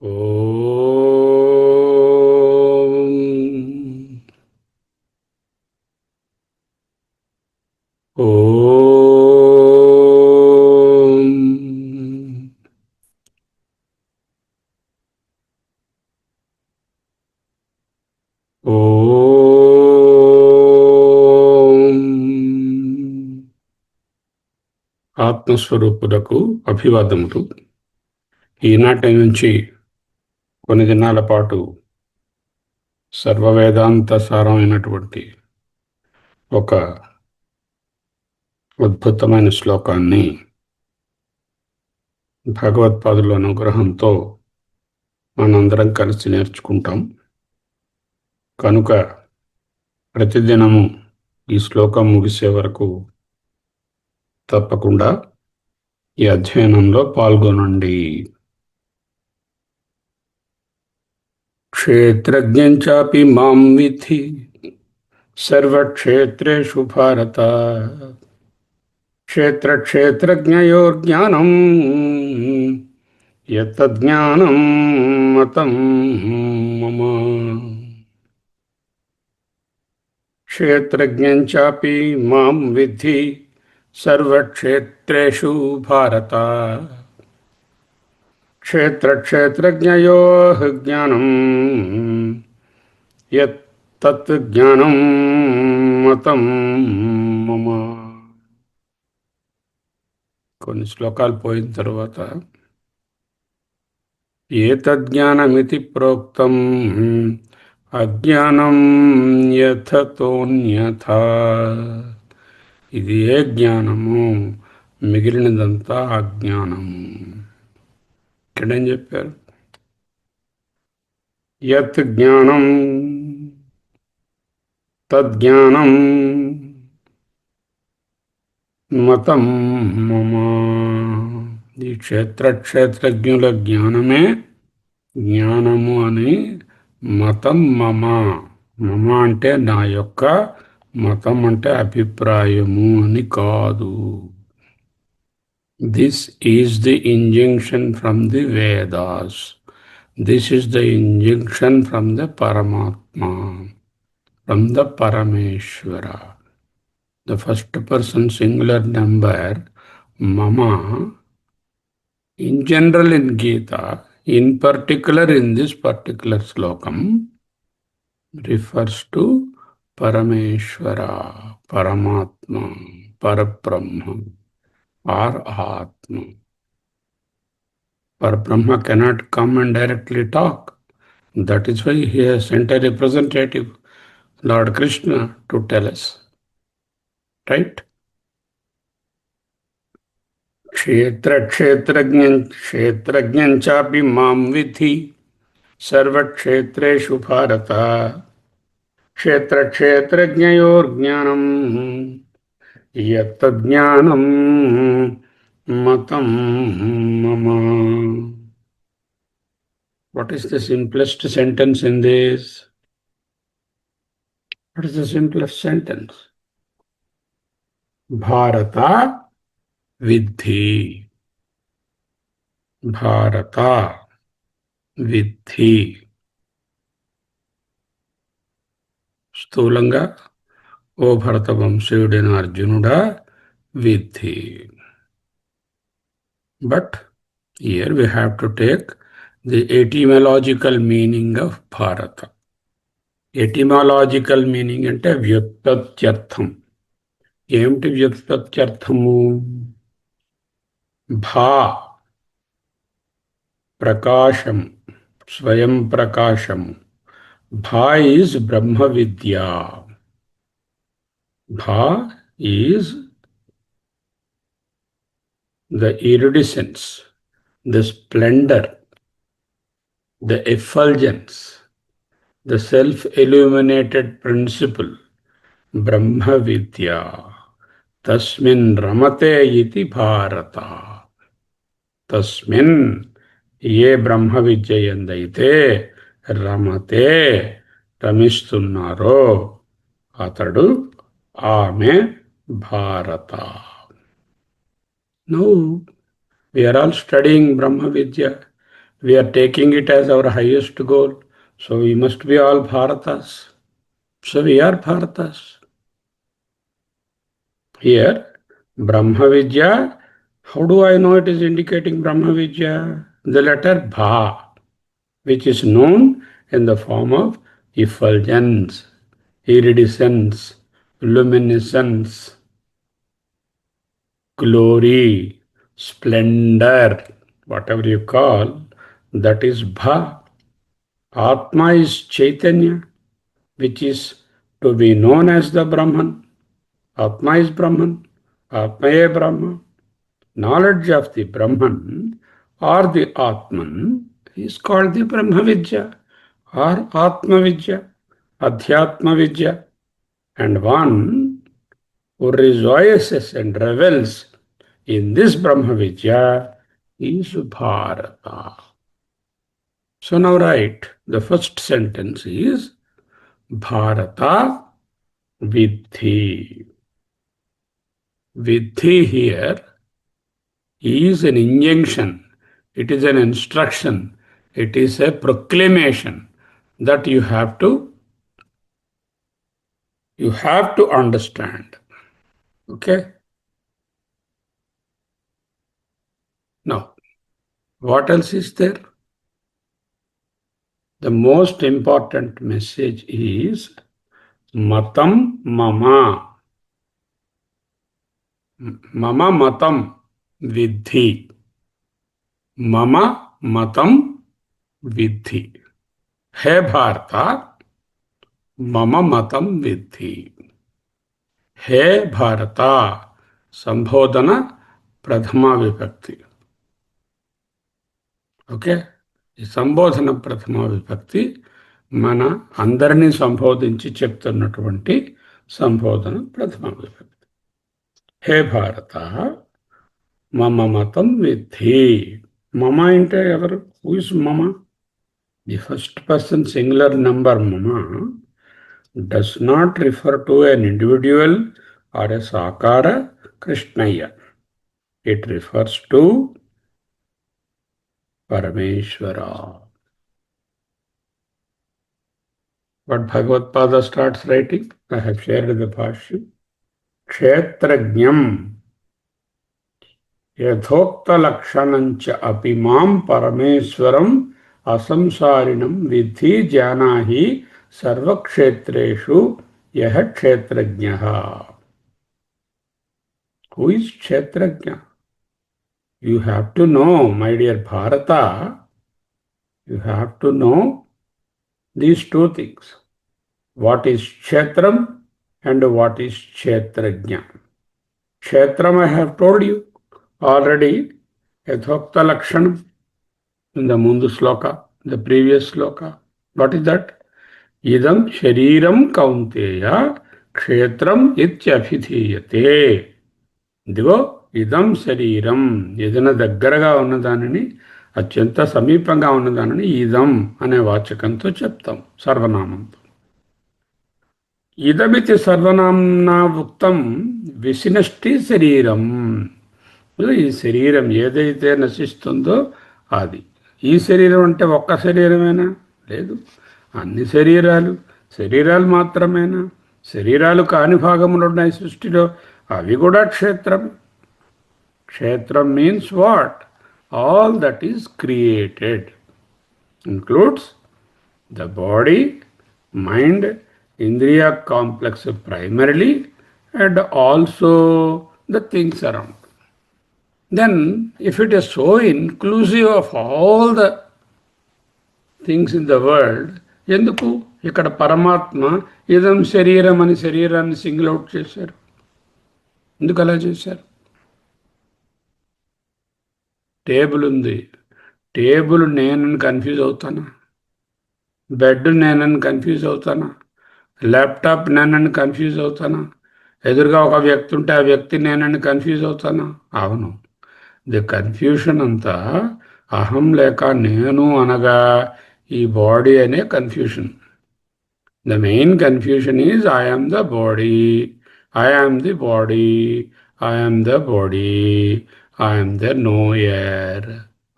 ఓం ఓం ఆత్మస్వరూపులకు అభివాదములు. ఈనాటి నుంచి కొన్ని దినాల పాటు సర్వవేదాంత సారమైనటువంటి ఒక అద్భుతమైన శ్లోకాన్ని భగవత్పాదుల అనుగ్రహంతో మనందరం కలిసి నేర్చుకుంటాం. కనుక ప్రతిదినము ఈ శ్లోకం ముగిసే వరకు తప్పకుండా ఈ అధ్యయనంలో పాల్గొనండి. క్షేత్రజ్ఞం చాపి మాం విద్ధి సర్వక్షేత్రేషు భారత క్షేత్రజ్ఞయోర్జ్ఞానం యత్తజ్ఞానం మతం మమ. క్షేత్రజ్ఞం చాపి మాం విద్ధి సర్వక్షేత్రేషు భారత క్షేత్రజ్ఞయోః జ్ఞానం యత్తత్ జ్ఞానం మతం మమ. కొన్ని శ్లోకాలు పోయిన తర్వాత ఏతజ్ఞానమితి ప్రోక్తం అజ్ఞానం యథతోన్యథా. ఇది ఏ జ్ఞానము, మిగిలినదంతా అజ్ఞానము. ఇక్కడేం చెప్పారు? యత్ జ్ఞానం తజ్ఞానం మతం మమ. ఈ క్షేత్రజ్ఞుల జ్ఞానమే జ్ఞానము అని, మతం మమ. మమ అంటే నా యొక్క, మతం అంటే అభిప్రాయము అని కాదు. This is the injunction from the Vedas. This is the injunction from the Paramatma, from the Parameshwara. The first person singular number, mama, in general in Gita, in particular in this particular slokam, refers to Parameshwara, Paramatma, Parabrahma or Atma. Parabrahma cannot come and directly talk. That is why he has sent a representative, Lord Krishna, to tell us. Right? క్షేత్రజ్ఞం చాపి మాం విద్ధి సర్వక్షేత్రేషు భారత క్షేత్రజ్ఞయోర్జ్ఞానం యత్తజ్ఞానం మతం మమ. What is the simplest sentence in this? What is the simplest sentence? భారత విద్ధి, భారత విద్ధి. స్థూలంగా ఓ భరత వంశీయుడైన అర్జునుడా విద్ధి. But here we have to take the etymological meaning of భారత. ఎటిమాలజికల్ మీనింగ్ అంటే వ్యుత్పత్త్యర్థం. ఏమిటి వ్యుత్పత్త్యర్థము? భా ప్రకాశం, స్వయం ప్రకాశం. భా is Brahma vidya. Bha is the iridescence, the splendour, the effulgence, the self illuminated principle, Brahma vidya. తస్మిన్ రమతే ఇతి భారత. తస్మిన్, ఏ బ్రహ్మ విద్య యందైతే రమతే, రమిస్తున్నారో అతడు, ఆమె భారత. Now we are all studying Brahma Vidya. We are taking it as our highest goal. So we must be all Bharatas. So we are Bharatas. Here, Brahma Vidya, how do I know it is indicating Brahma Vidya? The letter Bha, which is known in the form of effulgence, iridescence, luminescence, glory, splendor, whatever you call, that is Bha. Atma is Chaitanya, which is to be known as the Brahman. Atma is Brahman. Atmaye Brahma. Knowledge of the Brahman or the Atman is called the Brahma Vidya or Atma Vidya, Adhyatma Vidya. And one who rejoices and revels in this Brahma Vidya is Bharata. So now write, the first sentence is Bharata Vidhi. Vidhi here is an injunction. It is an instruction. It is a proclamation that you have to understand. Okay? Now, what else is there? The most important message is Matam Mama. Mama Matam Vidhi. Mama Matam Vidhi. He Bharata, Mama Matam Vidhi. He Bharata, Sambodhana Prathama Vibhakti. Okay, ఈ సంబోధన ప్రథమ విభక్తి మన అందరినీ సంబోధించి చెప్తున్నటువంటి సంబోధన ప్రథమ విభక్తి. హే భారత మమ మతం విద్ధి. మమ అంటే ఎవరు? Who is mama? The first person singular number mama does not refer to an individual or a sakara Krishnayya. It refers to Parameshwara. But Bhagavad Pada starts writing, I have shared the Bhashya. Kshetrajnam yadhokta lakshanancha apimam parameshwaram asamsarinam vidhi janahi sarvakshetreshu yaha kshetrajnaha. Who is Kshetrajna? You have to know, my dear Bharata, you have to know these two things. What is Kshetram and what is Kshetrajna. Kshetram I have told you already, Yadhokta Lakshanam, in the Mundu Sloka, the previous Sloka. What is that? Idam Shariram Kaunteya Kshetram Ityabhidhiyate. ఇదిగో ఇదం శరీరం, ఏదైనా దగ్గరగా ఉన్నదానిని, అత్యంత సమీపంగా ఉన్నదానిని ఇదం అనే వాచకంతో చెప్తాం, సర్వనామంతో. ఇదమితి సర్వనామ్నా ఉక్తం విసినష్టి శరీరం. ఈ శరీరం ఏదైతే నశిస్తుందో అది. ఈ శరీరం అంటే ఒక్క శరీరమేనా? లేదు, అన్ని శరీరాలు మాత్రమేనా? శరీరాలు కాని భాగములు ఉన్నాయి సృష్టిలో, అవి కూడా క్షేత్రం. క్షేత్రం means what? All that is created, includes the body, mind, indriya complex primarily, and also the things around. Then, if it is so inclusive of all the things in the world, ఎందుకు ఇక్కడ పరమాత్మ ఇదం శరీరం అని శరీరాన్ని single out చేశారు? ఎందుకు అలా చేశారు? టేబుల్ ఉంది, టేబుల్ నేనని కన్ఫ్యూజ్ అవుతానా? బెడ్ నేనని కన్ఫ్యూజ్ అవుతానా? ల్యాప్టాప్ నేనని కన్ఫ్యూజ్ అవుతానా? ఎదురుగా ఒక వ్యక్తి ఉంటే ఆ వ్యక్తి నేనని కన్ఫ్యూజ్ అవుతానా? అవును. ది కన్ఫ్యూషన్ అంతా అహం లేక నేను అనగా ఈ బాడీ అనే confusion. The main confusion is I am the body, I am the body, I am the body, I am the knower,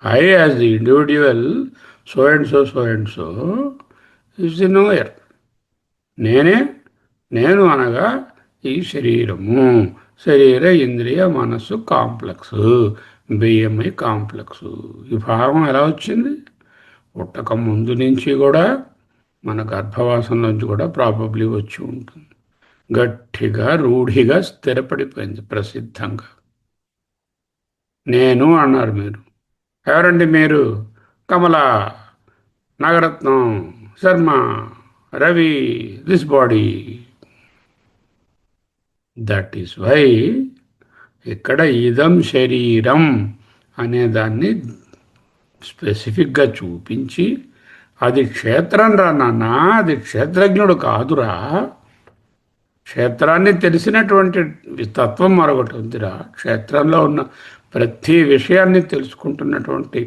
I, as the individual, so and so, is the knower. నేనే నేను అనగా ఈ శరీరము, శరీర ఇంద్రియ మనస్సు complex, BMI complex. ఈ భావం ఎలా వచ్చింది? పుట్టక ముందు నుంచి కూడా మన గర్భవాసం నుంచి కూడా ప్రాబబ్లీ వచ్చి ఉంటుంది. గట్టిగా రూఢిగా స్థిరపడిపోయింది ప్రసిద్ధంగా. నేను అన్నారు మీరు. ఎవరండి మీరు? Kamala, Nagaratnam, Sharma, Ravi, this body. That is why ఇక్కడ ఇదం శరీరం అనేదాన్ని స్పెసిఫిక్గా చూపించి, అది క్షేత్రం రా నాన్న, అది క్షేత్రజ్ఞుడు కాదురా, క్షేత్రాన్ని తెలిసినటువంటి తత్వం మరొకటి ఉందిరా, క్షేత్రంలో ఉన్న ప్రతి విషయాన్ని తెలుసుకుంటున్నటువంటి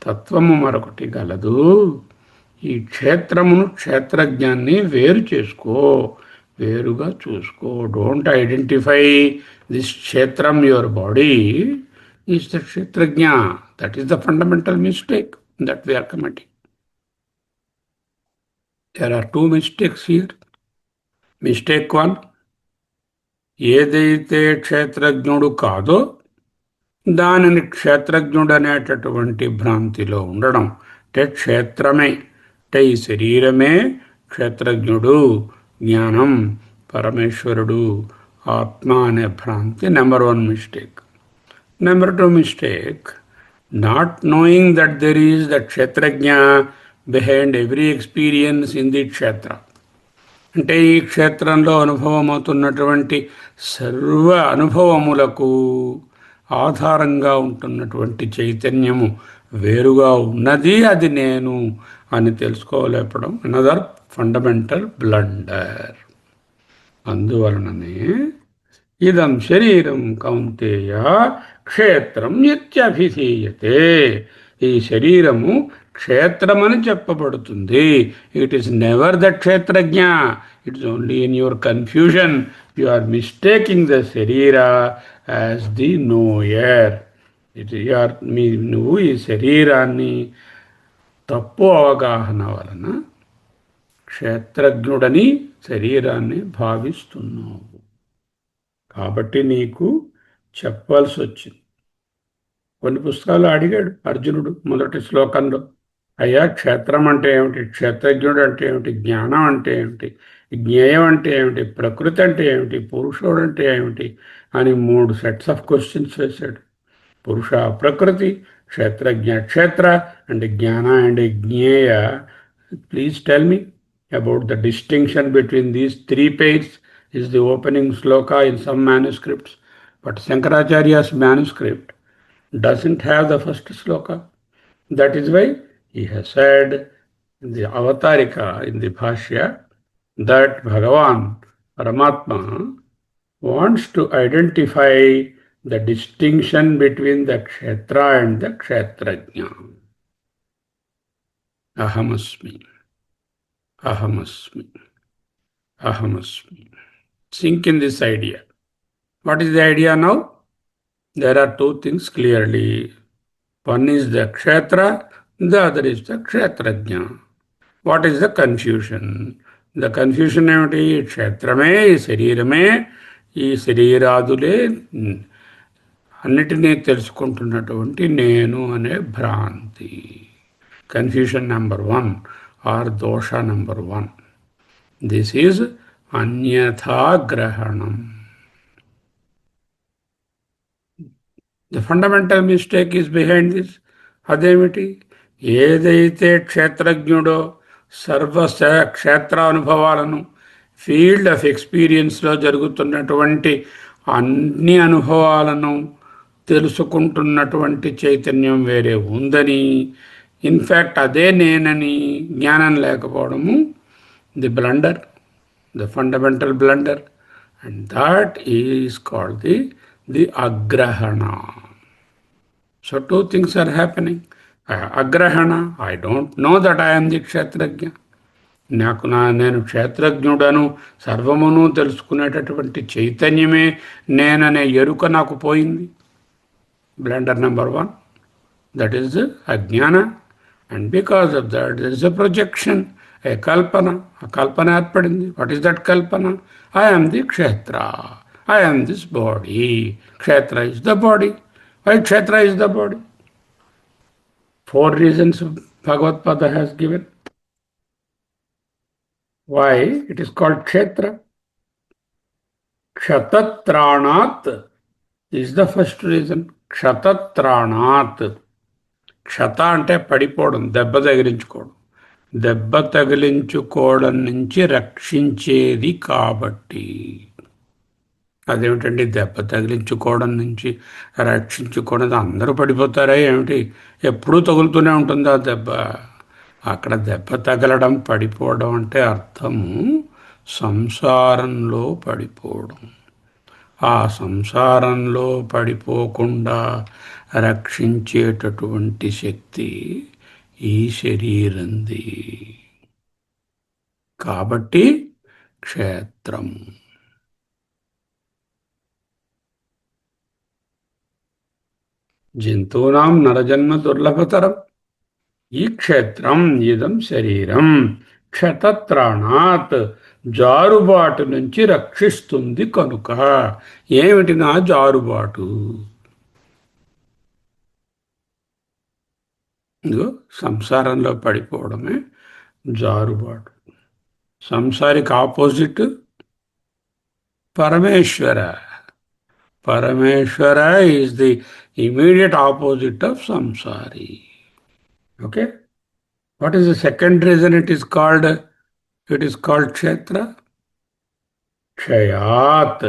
తత్వము మరొకటి గలదు. ఈ క్షేత్రమును, క్షేత్రజ్ఞాన్ని వేరు చేసుకో, వేరుగా చూసుకో. డోంట్ ఐడెంటిఫై దిస్ క్షేత్రం, యువర్ బాడీ ఈజ్ ద క్షేత్రజ్ఞ. That is the fundamental mistake that we are committing. There are two mistakes here. Mistake one, ఏదైతే క్షేత్రజ్ఞుడు కాదో దానిని క్షేత్రజ్ఞుడు అనేటటువంటి భ్రాంతిలో ఉండడం. అంటే క్షేత్రమే, అంటే ఈ శరీరమే క్షేత్రజ్ఞుడు, జ్ఞానం పరమేశ్వరుడు, ఆత్మ అనే భ్రాంతి number one mistake. Number two mistake, not knowing that there is the kshetrajna behind every experience in the kshetra. అంటే ఈ క్షేత్రంలో అనుభవం అవుతున్నటువంటి సర్వ అనుభవములకు ఆధారంగా ఉంటున్నటువంటి చైతన్యము వేరుగా ఉన్నది, అది నేను అని తెలుసుకోలేపడం అనదర్ ఫండమెంటల్ బ్లండర్. అందువలననే ఇదం శరీరం కౌంతేయ క్షేత్రం ఇత్యభిధీయతే. ఈ శరీరము క్షేత్రమని చెప్పబడుతుంది. ఇట్ ఈస్ నెవర్ ద క్షేత్రజ్ఞ. It's only in your confusion you are mistaking the శరీర యాజ్ ది నోయర్. నువ్వు ఈ శరీరాన్ని తప్పు అవగాహన వలన క్షేత్రజ్ఞుడని శరీరాన్ని భావిస్తున్నావు. కాబట్టి నీకు చెప్పాల్సి వచ్చింది. కొన్ని పుస్తకాలు అడిగాడు అర్జునుడు మొదటి శ్లోకంలో, అయ్యా క్షేత్రం అంటే ఏమిటి, క్షేత్రజ్ఞుడు అంటే ఏమిటి, జ్ఞానం అంటే ఏమిటి, జ్ఞేయం అంటే ఏమిటి, ప్రకృతి అంటే ఏమిటి, పురుషుడు అంటే ఏమిటి అని 3 సెట్స్ ఆఫ్ క్వశ్చన్స్ వేశాడు. పురుష ప్రకృతి, క్షేత్రజ్ఞ kshetra, and jnana and jneya. Please tell me about the distinction between these 3 pairs is the opening sloka in some manuscripts, but Shankaracharya's manuscript doesn't have the first sloka. That is why he has said in the Avatarika, in the Bhashya, that Bhagavan Paramatma wants to identify the distinction between the kshetra and the kshetrajna. Ahamasmi, ahamasmi, ahamasmi. Sink in this idea. What is the idea now? There are 2 things clearly. One is the kshetra, the other is the kshetrajna. What is the confusion? The confusion ఏమిటి? క్షేత్రమే, ఈ శరీరమే, ఈ శరీరాదులే అన్నిటినీ తెలుసుకుంటున్నటువంటి నేను అనే భ్రాంతి. Confusion number 1 or dosha number 1. This is anyathagrahanam. The fundamental mistake is behind this. అదేమిటి? ఏదైతే క్షేత్రజ్ఞుడో సర్వ క్షేత్రానుభవాలను, ఫీల్డ్ ఆఫ్ ఎక్స్పీరియన్స్లో జరుగుతున్నటువంటి అన్ని అనుభవాలను తెలుసుకుంటున్నటువంటి చైతన్యం వేరే ఉందని, ఇన్ఫ్యాక్ట్ అదే నేనని జ్ఞానం లేకపోవడము the blunder, the fundamental blunder, and that is called the agrahana. So 2 things are happening. Agrahana, I don't know that I'm the kshetrajna. నేను క్షేత్రజ్ఞుడను, సర్వమును తెలుసుకునేటటువంటి చైతన్యమే నేననే ఎరుక నాకు పోయింది. Blunder number 1. That is the ajnana. And because of that, there is a projection, a kalpana. A kalpana atpadindi. What is that kalpana? I am the kshetra. I am this body. Kshetra is the body. Why kshetra is the body? Four reasons Bhagavad Pada has given. Why it is called kshetra? Kshatatranat is the first reason. Kshatatranat. క్షత అంటే పడిపోవడం, దెబ్బ తగిలించుకోవడం. దెబ్బ తగిలించుకోవడం నుంచి రక్షించేది కాబట్టి. అదేమిటండి దెబ్బ తగిలించుకోవడం నుంచి రక్షించుకోవడం? అందరూ పడిపోతారా ఏమిటి? ఎప్పుడూ తగులుతూనే ఉంటుంది ఆ దెబ్బ. అక్కడ దెబ్బ తగలడం, పడిపోవడం అంటే అర్థము సంసారంలో పడిపోవడం. ఆ సంసారంలో పడిపోకుండా రక్షించేటటువంటి శక్తి ఈ శరీరంది. కాబట్టి క్షేత్రం. జంతూనాం నరజన్మ దుర్లభతరం. ఈ క్షేత్రం ఇదం శరీరం క్షతత్రాణాత్ జారుబాటు నుంచి రక్షిస్తుంది కనుక. ఏమిటి నా జారుబాటు? ఇదిగో సంసారంలో పడిపోవడమే జారుబాటు. సంసారికి opposite Parameshwara. Parameshwara is the immediate opposite of samsari. Okay. What is the second reason it is called kshetra? క్షయాత్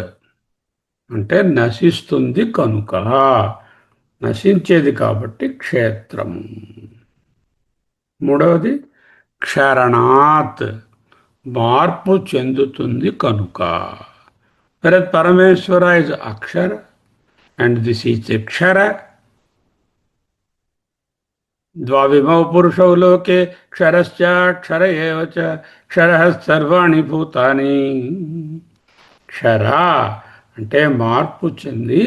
అంటే నశిస్తుంది కనుక, నశించేది కాబట్టి క్షేత్రము. మూడవది క్షరణాత్ మార్పు చెందుతుంది కనుక. Parameshwara is akshara and this is akshara. ద్వావిమౌ పురుషౌ లోకే క్షరశ్చాక్షర ఏవ చ క్షరః సర్వాణి భూతాని. క్షర అంటే మార్పు చెంది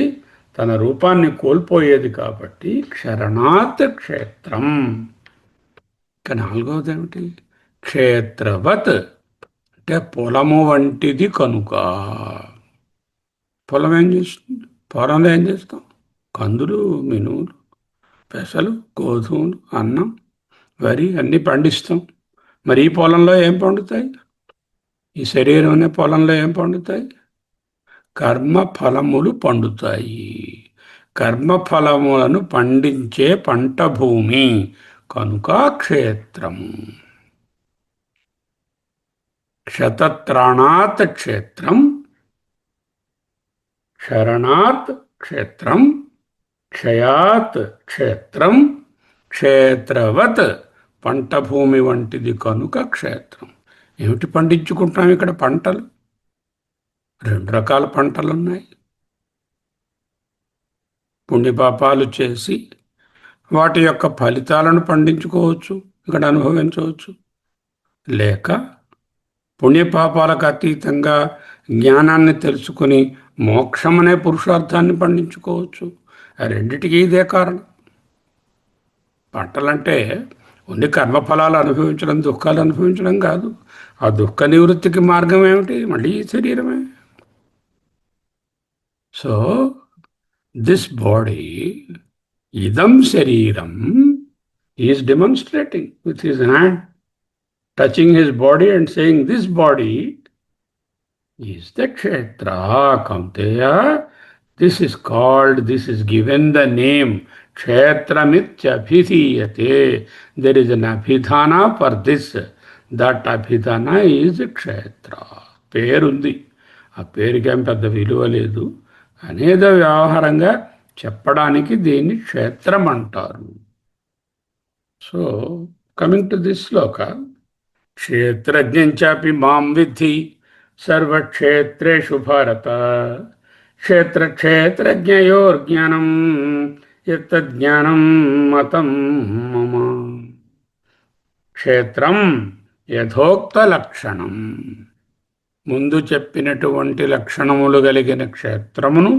తన రూపాన్ని కోల్పోయేది కాబట్టి క్షరణాత్ క్షేత్రం. ఇక నాలుగవది ఏమిటి? క్షేత్రవత్ అంటే పొలము వంటిది కనుక. పొలం ఏం చేస్తుంది? పొలంలో ఏం చేస్తాం? కందులు, మినుములు, పెసలు, గోధుమలు, అన్నం, వరి అన్నీ పండిస్తాం. మరి ఈ పొలంలో ఏం పండుతాయి? ఈ శరీరం అనే పొలంలో ఏం పండుతాయి? కర్మఫలములు పండుతాయి. కర్మఫలములను పండించే పంట భూమి కనుక క్షేత్రము. క్షతత్రాణాత్ క్షేత్రం, క్షరణాత్ క్షేత్రం, క్షయాత్ క్షేత్రం, క్షేత్రవత్ పంట భూమి వంటిది కనుక క్షేత్రం. ఏమిటి పండించుకుంటాం ఇక్కడ? పంటలు. రెండు రకాల పంటలు ఉన్నాయి. పుణ్యపాపాలు చేసి వాటి యొక్క ఫలితాలను పండించుకోవచ్చు, ఇక్కడ అనుభవించవచ్చు. లేక పుణ్యపాపాలకు అతీతంగా జ్ఞానాన్ని తెలుసుకుని మోక్షం అనే పురుషార్థాన్ని పండించుకోవచ్చు. ఆ రెండిటికీ ఇదే కారణం. పంటలంటే ఓన్లీ కర్మఫలాలు అనుభవించడం, దుఃఖాలు అనుభవించడం కాదు. ఆ దుఃఖ నివృత్తికి మార్గం ఏమిటి? మళ్ళీ ఈ శరీరమే. So this body, idam shariram, he is demonstrating with his hand, touching his body and saying, this body is the kshetra, Kaunteya. This is given the name kshetramityabhidhiyate. There is an abhidhana for this. That abhidhana is kshetra. పేరుంది. ఆ పేరుకేం పెద్ద విలువ లేదు. అనేదో వ్యవహారంగా చెప్పడానికి దీన్ని క్షేత్రం అంటారు. సో కమింగ్ టు దిస్ శ్లోక, క్షేత్రజ్ఞంచాపి మాం విద్ధి సర్వక్షేత్రేషు భారత క్షేత్రజ్ఞయోర్జ్ఞానం యత్తజ్ఞానం మతం మమ. క్షేత్రం యథోక్త లక్షణం, ముందు చెప్పినటువంటి లక్షణములు కలిగిన క్షేత్రమును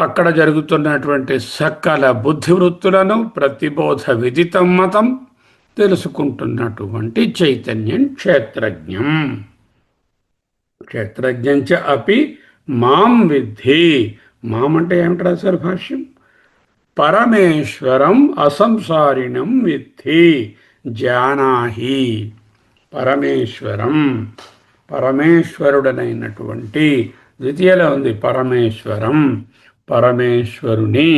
అక్కడ జరుగుతున్నటువంటి సకల బుద్ధివృత్తులను ప్రతిబోధ విదితం మతం తెలుసుకుంటున్నటువంటి చైతన్యం క్షేత్రజ్ఞం. క్షేత్రజ్ఞంచ అపి మాం విద్ధి. మాం అంటే ఏమిటి రాశారు భాష్యం? పరమేశ్వరం అసంసారిణం విద్ధి జానాహి. పరమేశ్వరం, పరమేశ్వరుడనైనటువంటి, ద్వితీయలో ఉంది పరమేశ్వరం, పరమేశ్వరుని,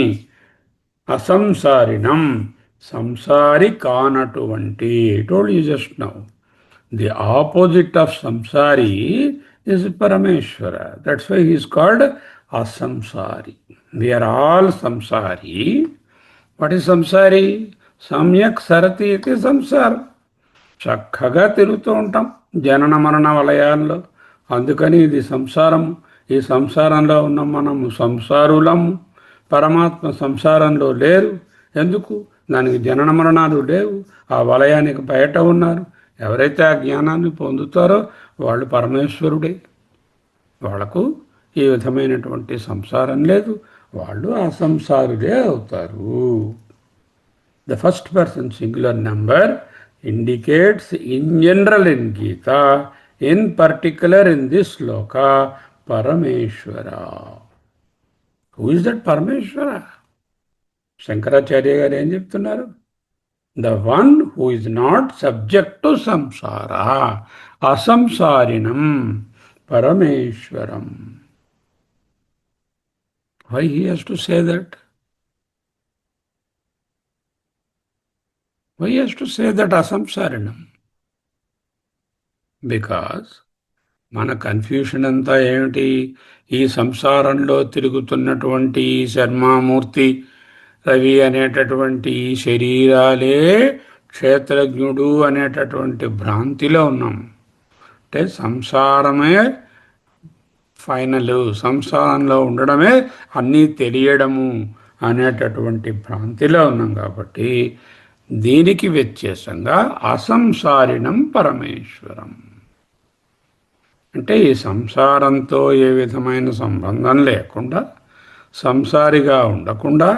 అసంసారిణం సంసారి కానటువంటి. Told you just now the opposite of సంసారి is Parameshwara. That's why he is called Asamsari. We are all samsari. What is samsari? Samyak sarati iti samsara. చక్కగా తిరుగుతూ ఉంటాం జనన మరణ వలయాల్లో. అందుకని ఇది సంసారము. ఈ సంసారంలో ఉన్న మనము సంసారులము. పరమాత్మ సంసారంలో లేరు. ఎందుకు? దానికి జనన మరణాలు లేవు. ఆ వలయానికి బయట ఉన్నారు. ఎవరైతే ఆ జ్ఞానాన్ని పొందుతారో వాళ్ళు పరమేశ్వరుడే. వాళ్లకు ఈ విధమైనటువంటి సంసారం లేదు. వాళ్ళు అసంసారులే అవుతారు. The first person singular number indicates in general in Gita, in particular in this sloka, Parameshwara. Who is that Parameshwara? Shankaracharya garu em cheptunnaru? The one who is not subject to samsara, asamsarinam, Parameshwaram. Why he has to say that? Why he has to say that asamsarinam? Because మన confusion అంతా ఏమిటి? ఈ సంసారంలో తిరుగుతున్నటువంటి శర్మామూర్తి, రవి అనేటటువంటి శరీరాలే క్షేత్రజ్ఞుడు అనేటటువంటి భ్రాంతిలో ఉన్నాం. అంటే సంసారమే ఫైనల్, సంసారంలో ఉండడమే అన్నీ తెలియడము అనేటటువంటి భ్రాంతిలో ఉన్నాం. కాబట్టి దీనికి వ్యత్యాసంగా అసంసారిణం పరమేశ్వరం అంటే ఈ సంసారంతో ఏ విధమైన సంబంధం లేకుండా, సంసారిగా ఉండకుండా,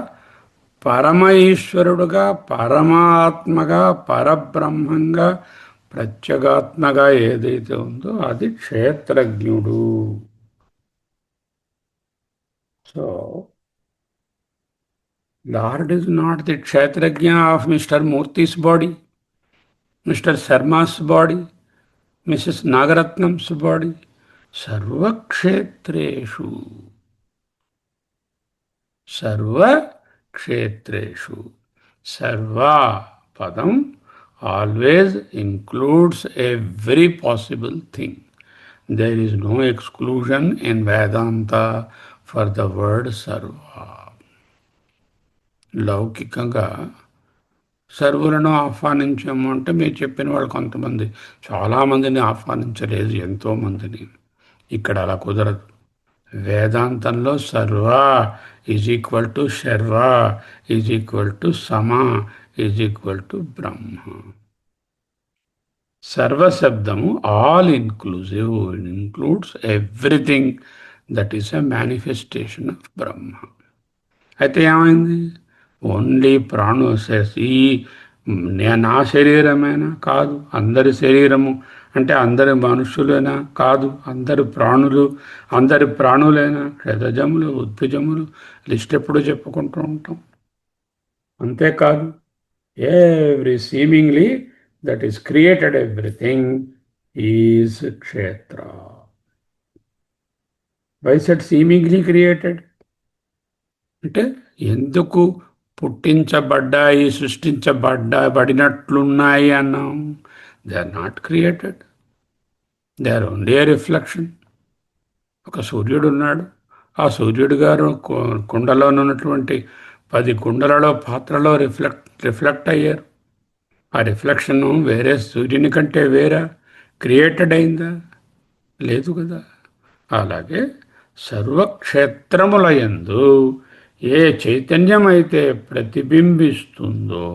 పరమ ఈశ్వరుడుగా, పరమాత్మగా, పరబ్రహ్మంగా, ప్రత్యేగాత్మగా ఏదైతే ఉందో అది క్షేత్రజ్ఞుడు. So lord is not the kshetrajna of Mr. Murthy's body, Mr. Sharma's body, Mrs. Nagaratnam's body. Sarvakshetreshu. Sarvakshetreshu. Sarva padam always includes every possible thing. There is no exclusion in Vedanta for the word sarva. లౌకికంగా సర్వులను ఆహ్వానించాము అంటే మీరు చెప్పిన వాళ్ళు కొంతమంది, చాలామందిని ఆహ్వానించలేదు, ఎంతోమందిని. ఇక్కడ అలా కుదరదు. వేదాంతంలో sarva is equal to sharva is equal to sama is equal to Brahma. సర్వశబ్దము all inclusive, includes everything that is a manifestation of Brahma. అయితే ఏమైంది? ఓన్లీ ప్రాణోసెస్. ఈ నా శరీరమేనా? కాదు. అందరి శరీరము అంటే అందరి మనుషులేనా? కాదు. అందరి ప్రాణులు, అందరి ప్రాణులైనా? క్షతజములు, ఉద్భిజములు, లిస్ట్ ఎప్పుడు చెప్పుకుంటూ ఉంటాం. అంతేకాదు, every seemingly that is created, everything is క్షేత్ర. వై సెడ్ సీమింగ్లీ క్రియేటెడ్ అంటే ఎందుకు పుట్టించబడ్డాయి, సృష్టించబడినట్లున్నాయి అన్నాం. They are not created, they are only a reflection. ఒక సూర్యుడు ఉన్నాడు. ఆ సూర్యుడు గారు కుండలో ఉన్నటువంటి 10 కుండలలో పాత్రలో రిఫ్లెక్ట్ అయ్యారు. ఆ రిఫ్లెక్షన్ వేరే సూర్యుని కంటే వేరా క్రియేటెడ్ అయిందా? లేదు కదా. అలాగే సర్వక్షేత్రములయందు ఏ చైతన్యం అయితే ప్రతిబింబిస్తుందో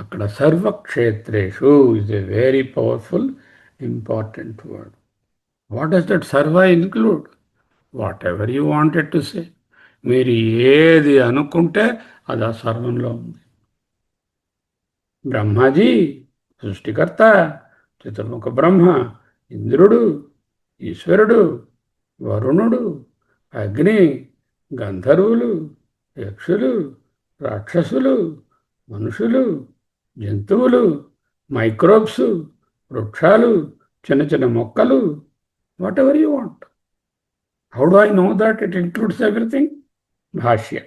అక్కడ sarvakshetreshu is a very powerful important word. What does that sarva include? Whatever you wanted to say. మీరు ఏది అనుకుంటే అది ఆ సర్వంలో ఉంది. బ్రహ్మాజీ సృష్టికర్త, చతుర్ముఖ బ్రహ్మ, ఇంద్రుడు, ఈశ్వరుడు, వరుణుడు, అగ్ని, గంధర్వులు, యక్షులు, రాక్షసులు, మనుషులు, జంతువులు, మైక్రోబ్స్, వృక్షాలు, చిన్న చిన్న మొక్కలు, whatever you want. How do I know that it includes everything? భాష్య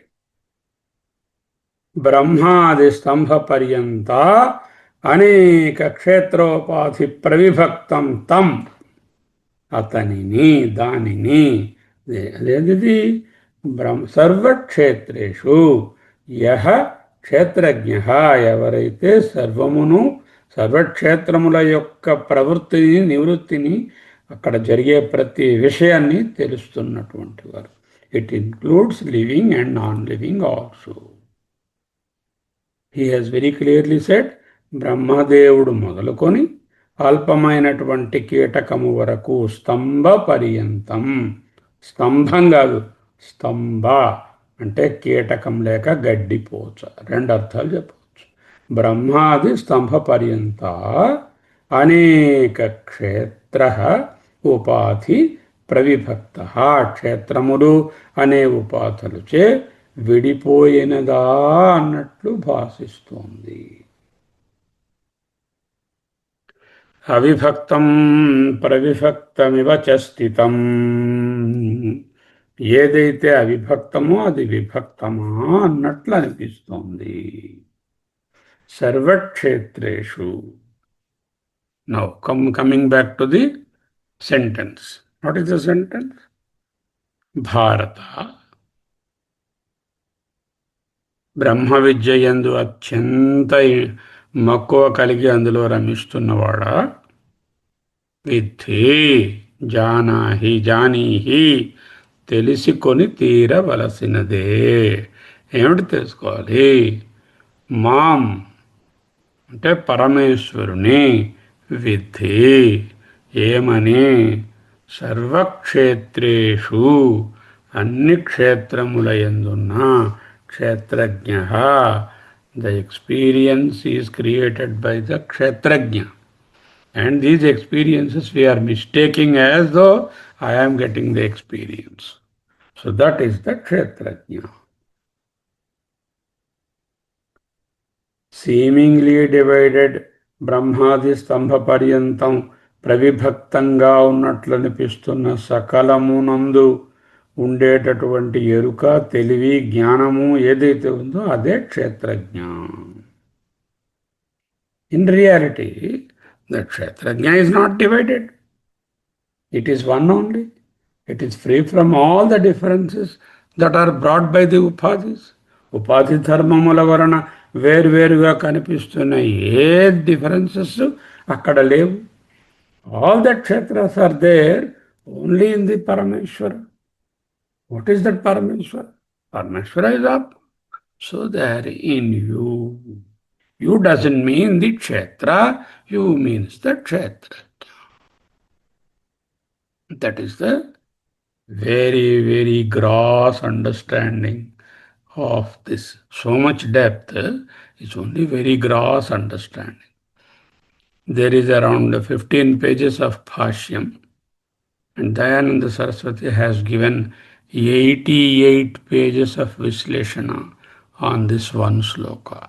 బ్రహ్మాది స్తంభ పర్యంత అనేక క్షేత్రోపాధి ప్రవిభక్తం తం, అతనిని, దానిని, అదేంటిది? సర్వక్షేత్రేషు యహ క్షేత్రజ్ఞ, ఎవరైతే సర్వమును, సర్వక్షేత్రముల యొక్క ప్రవృత్తిని, నివృత్తిని, అక్కడ జరిగే ప్రతి విషయాన్ని తెలుస్తున్నటువంటి వారు. It includes living and non living also. He has very clearly said, బ్రహ్మదేవుడు మొదలుకొని అల్పమైనటువంటి కీటకము వరకు స్తంభ పర్యంతం. స్తంభం కాదు, స్తంభ అంటే కీటకం లేక గడ్డిపోచ, రెండు అర్థాలు చెప్పవచ్చు. బ్రహ్మాది స్తంభ పర్యంత అనేక క్షేత్ర ఉపాధి ప్రవిభక్త, క్షేత్రములు అనే ఉపాధులచే విడిపోయినదా అన్నట్లు భాషిస్తోంది. అవిభక్తం ప్రవిభక్తమివ చ స్థితం, ఏదైతే అవిభక్తమో అది విభక్తమా అన్నట్లు అనిపిస్తోంది. సర్వక్షేత్రేషు. Now coming back to the sentence. What is the sentence? భారత, బ్రహ్మ విద్య యందు అత్యంత మక్కువ కలిగి అందులో రమిస్తున్నవాడా, విద్ధి, జానాహి, జానీహి, తెలిసికొని తీరవలసినదే. ఏమిటి తెలుసుకోవాలి? మాం అంటే పరమేశ్వరుని, విద్ధి ఏమని? సర్వక్షేత్రేషు అన్ని క్షేత్రముల యందున్న క్షేత్రజ్ఞ. The experience is created by the క్షేత్రజ్ఞ. And these experiences we are mistaking as though I am getting the experience. So that is the Kshetrajna. Seemingly divided బ్రహ్మాది స్తంభ పర్యంతం ప్రవిభక్తంగా ఉన్నట్లనిపిస్తున్న సకలమునందు ఉండేటటువంటి ఎరుక, తెలివి, జ్ఞానము ఏదైతే ఉందో అదే క్షేత్రజ్ఞ. In reality the Kshetrajna is not divided. It is one only. It is free from all the differences that are brought by the upadhis. ఉపాధి ధర్మముల వలన వేరువేరుగా కనిపిస్తున్న ఏ డిఫరెన్సెస్ అక్కడ లేవు. ఆల్ ద క్షేత్రాస్ are there only in the Parameshwara. What is that Parameshwara? Parameshwara is up. So they are in you. You doesn't mean the kshetra, you means the kshetra. That is the very, very gross understanding of this. So much depth is only very gross understanding. There is around 15 pages of Bhashyam, and Dayananda Saraswati has given 88 pages of Visleshana on this one sloka.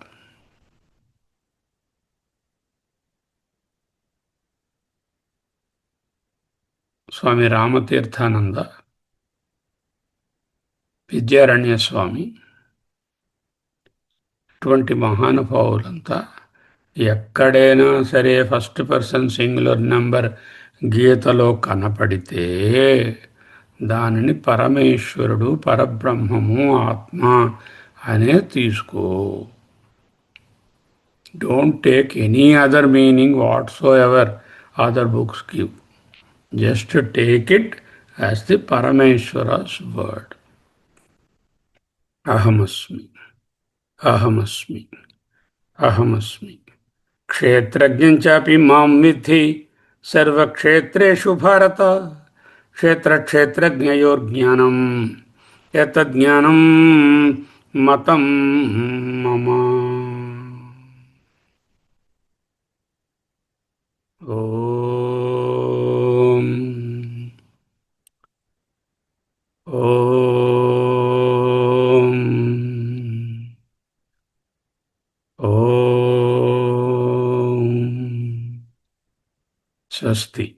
స్వామి రామతీర్థానంద, విద్యారణ్య స్వామి, ఇటువంటి మహానుభావులంతా ఎక్కడైనా సరే first person singular number గీతలో కనపడితే దానిని పరమేశ్వరుడు, పరబ్రహ్మము, ఆత్మ అనే తీసుకో. Don't take any other meaning what so ever other books give. Just to take it as the Parameshwara's word. Ahamasmi, Ahamasmi, Ahamasmi. Kshetrajnam chapi mam vidhi sarva kshetreshu bharata. क्षेत्रक्षेत्रज्ञयोर्ज्ञानम् एतज्ज्ञानं मतं मम। ఓం ఓం ఓం స్వస్తి.